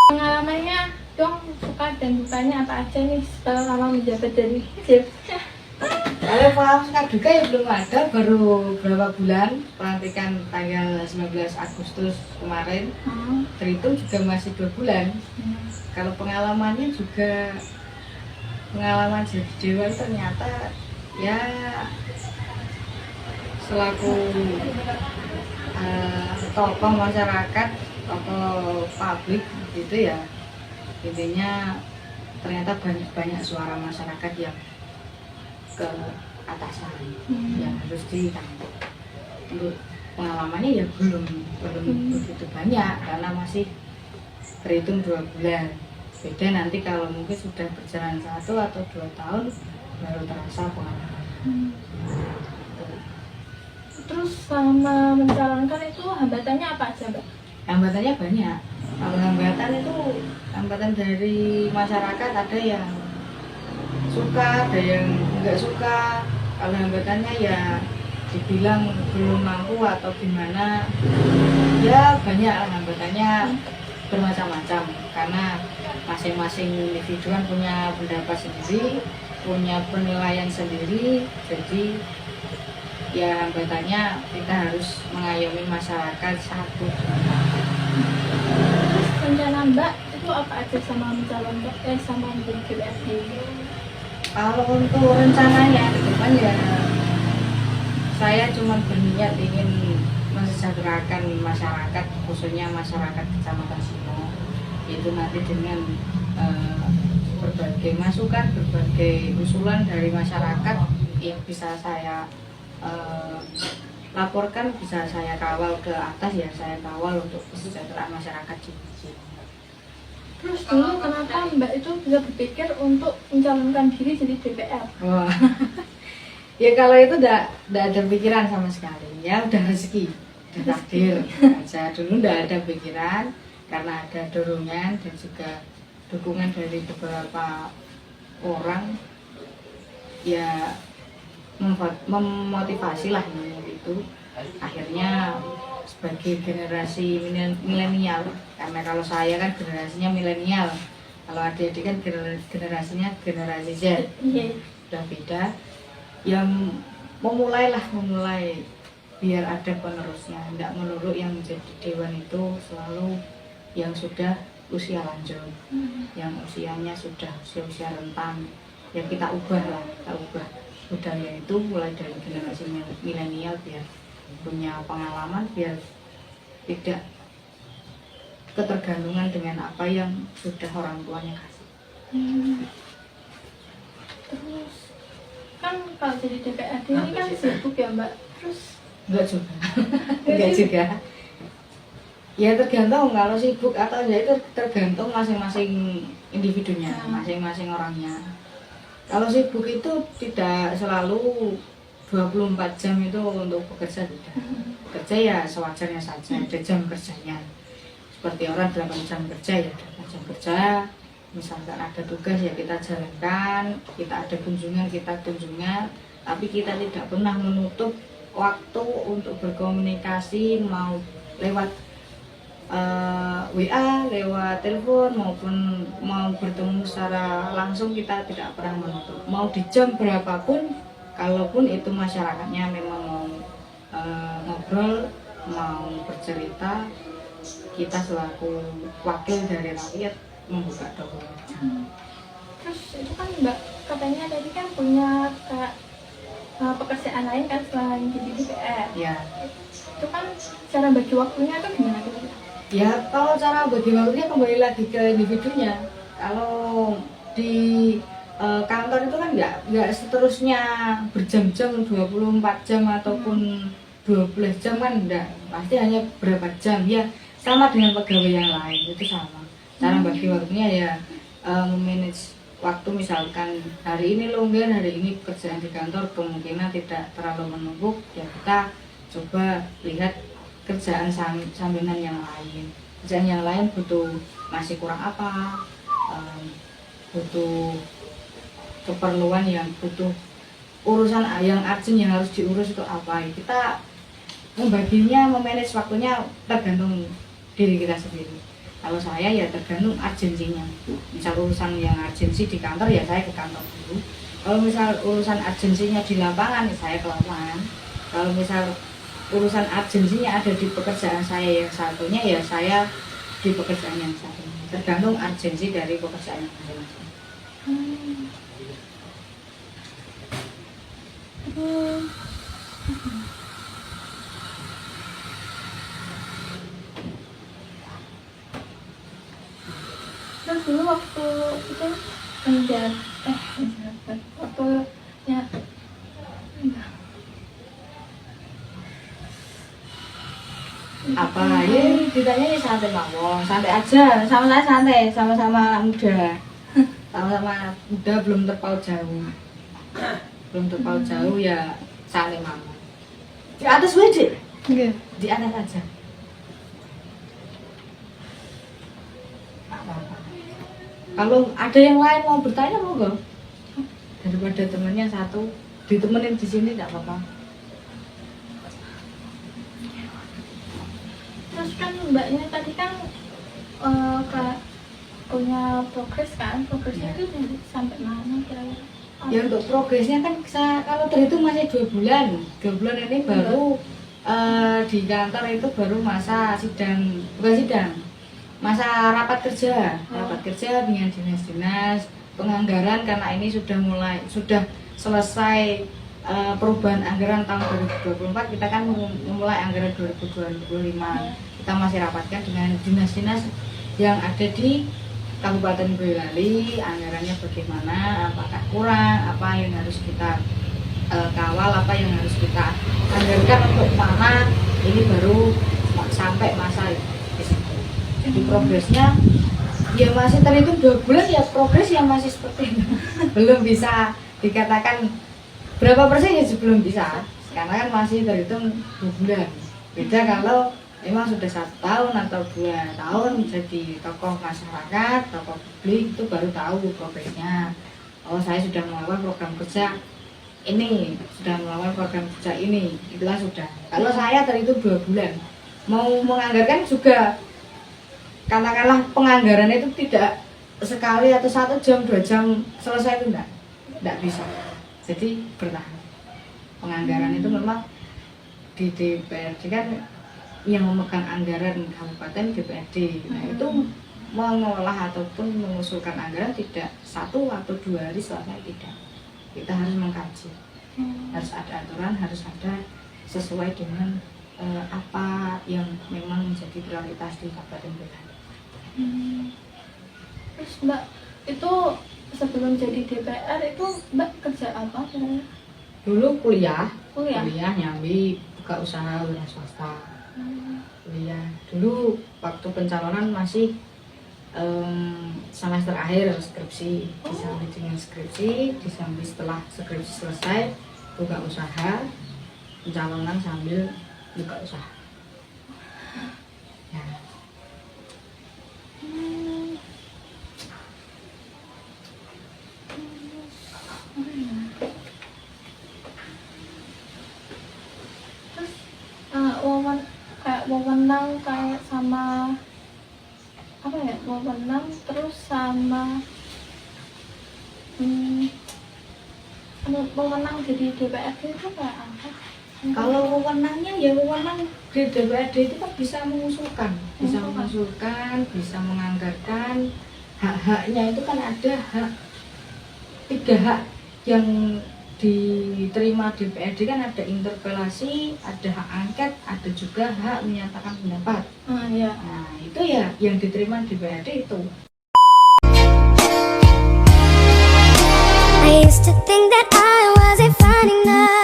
Pengalamannya dong, suka dan dukanya apa aja nih selama menjabat dari chef? Kalau pengalaman suka duka ya belum ada, baru berapa bulan pelantikan tanggal 19 Agustus kemarin, terhitung juga masih 2 bulan. Kalau pengalamannya juga pengalaman jadi dewa ternyata ya selaku tokoh masyarakat, tokoh publik gitu ya, intinya ternyata banyak suara masyarakat yang ke atasan yang harus ditangkap. Untuk pengalamannya ya belum begitu banyak karena masih terhitung 2 bulan. Beda nanti kalau mungkin sudah berjalan 1 atau 2 tahun baru terasa pengalaman. Terus selama mencalonkan itu hambatannya apa aja, Mbak? Hambatannya banyak. Kalau hambatan itu hambatan dari masyarakat, ada yang suka, ada yang enggak suka. Kalau hambatannya ya dibilang belum mampu atau gimana, ya banyak lah hambatannya, bermacam-macam karena masing-masing individu kan punya pendapat sendiri, punya penilaian sendiri. Jadi ya hambatannya kita harus mengayomi masyarakat satu. Terus rencana Mbak itu apa aja sama sama menjadi DPRD? Kalau untuk rencananya ke depan ya saya cuma berniat ingin mensejahterakan masyarakat, khususnya masyarakat Kecamatan Simo, itu nanti dengan berbagai masukan, berbagai usulan dari masyarakat yang bisa saya laporkan, bisa saya kawal ke atas, ya saya kawal untuk kesejahteraan masyarakat di sini. Terus dulu kenapa Mbak itu bisa berpikir untuk mencalonkan diri jadi DPR? Wah, ya kalau itu udah ada pikiran sama sekali, ya udah rezeki, udah takdir aja. Dulu udah ada pikiran karena ada dorongan dan juga dukungan dari beberapa orang, ya memotivasi lah itu. Akhirnya sebagai generasi milenial, karena kalau saya kan generasinya milenial, kalau adik-adik kan generasinya generasi Z, udah beda. Yang memulai biar ada penerusnya, tidak melulu yang menjadi dewan itu selalu yang sudah usia lanjut, yang usianya sudah usia rentan, ya kita ubah lah, kita ubah budaya itu mulai dari generasi milenial biar punya pengalaman, biar tidak ketergantungan dengan apa yang sudah orang tuanya kasih. Terus kan kalau jadi DPRD ini kan sibuk ya Mbak, terus Enggak juga. Enggak juga. Ya tergantung, kalau sibuk atau enggak itu tergantung masing-masing individunya, masing-masing orangnya. Kalau sibuk itu tidak selalu 24 jam itu untuk bekerja, tidak. Bekerja ya sewajarnya saja, ada jam kerjanya. Seperti orang 8 jam kerja ya 8 jam kerja. Misalkan ada tugas ya kita jalankan, kita ada kunjungan, kita kunjungan. Tapi kita tidak pernah menutup waktu untuk berkomunikasi, mau lewat WA, lewat telepon maupun mau bertemu secara langsung, kita tidak pernah menutup. Mau di jam berapapun, kalaupun itu masyarakatnya memang mau ngobrol, mau bercerita, kita selaku wakil dari rakyat membuka dokumen. Terus itu kan Mbak katanya tadi kan punya pekerjaan lain kan selain jadi DPR. Ya. Itu kan cara bagi waktunya itu gimana gitu? Ya kalau cara bagi waktunya kembali lagi ke individunya. Kalau di kantor itu kan nggak seterusnya berjam-jam 24 jam ataupun 12 jam kan enggak, pasti hanya berapa jam ya, sama dengan pegawai yang lain itu sama. Cara bagi waktunya ya memanage waktu, misalkan hari ini longgar, hari ini pekerjaan di kantor kemungkinan tidak terlalu menumpuk, ya kita coba lihat kerjaan sampingan yang lain. Kerjaan yang lain masih kurang apa, butuh keperluan yang butuh urusan yang urgent yang harus diurus itu apa. Kita membaginya, memanage waktunya tergantung diri kita sendiri. Kalau saya ya tergantung urgensinya. Misal urusan yang urgensi di kantor ya saya ke kantor dulu. Kalau misal urusan urgensinya di lapangan ya saya ke lapangan. Kalau misal urusan urgensinya ada di pekerjaan saya yang satunya ya saya di pekerjaan yang satunya. Tergantung urgensi dari pekerjaan yang masing-masing. Terus dulu waktu itu menjabat, waktunya Apa ya ditanya ya santai mawon, santai aja, sama saya santai, sama-sama muda, sama-sama muda belum terpaut jauh, ya santai mawon. Di atas WD, di atas aja. Kalau ada yang lain mau bertanya monggo. Daripada temennya satu ditemenin di sini tidak apa-apa. terus kan mbaknya tadi kan kayak punya progres progresnya itu sampai mana kira-kira? Ya untuk progresnya kan kalau terhitung masih 2 bulan. 2 bulan ini baru di kantor itu baru masa sidang, bukan sidang, masa rapat kerja dengan dinas-dinas penganggaran, karena ini sudah selesai perubahan anggaran tahun 2024, kita kan memulai anggaran 2025. Kita masih rapatkan dengan dinas-dinas yang ada di Kabupaten Boyolali, anggarannya bagaimana, apakah kurang, apa yang harus kita kawal, apa yang harus kita anggarkan untuk mana, ini baru sampai masa di situ. Jadi progresnya ya masih terhitung 2 bulan, ya progres yang masih seperti itu. Belum bisa dikatakan berapa persen ya belum bisa, karena kan masih terhitung 2 bulan. Beda kalau memang sudah 1 tahun atau 2 tahun menjadi tokoh masyarakat, tokoh publik, itu baru tahu progresnya. Oh, saya sudah melakukan program kerja ini, itulah sudah. Kalau saya terhitung 2 bulan, mau menganggarkan juga, katakanlah penganggaran itu tidak sekali atau 1 jam 2 jam selesai, itu enggak bisa. Jadi bertahan. Penganggaran itu memang di DPRD kan yang memegang anggaran kabupaten DPRD. Nah, itu mengolah ataupun mengusulkan anggaran tidak 1 atau 2 hari selesai, tidak. Kita harus mengkaji. Harus ada aturan, harus ada sesuai dengan apa yang memang menjadi prioritas di Kabupaten DPRD. Terus mbak itu sebelum jadi DPR itu mbak kerja apa sebenarnya? Dulu kuliah nyambi buka usaha wira swasta. Kuliah dulu waktu pencalonan masih semester akhir skripsi, disambi dengan skripsi, disambi setelah skripsi selesai buka usaha, pencalonan sambil buka usaha. Ya. Wewenang kayak sama apa ya, wewenang terus sama wewenang jadi DPRD itu kayak apa? Kalau wewenangnya ya wewenang di DPRD itu kan bisa mengusulkan, bisa menganggarkan. Hak-haknya itu kan ada 3 hak yang diterima DPRD, kan ada interpelasi, ada hak angket, ada juga hak menyatakan pendapat. Ya. Nah, itu ya yang diterima DPRD itu. I used to think that I wasn't fine enough.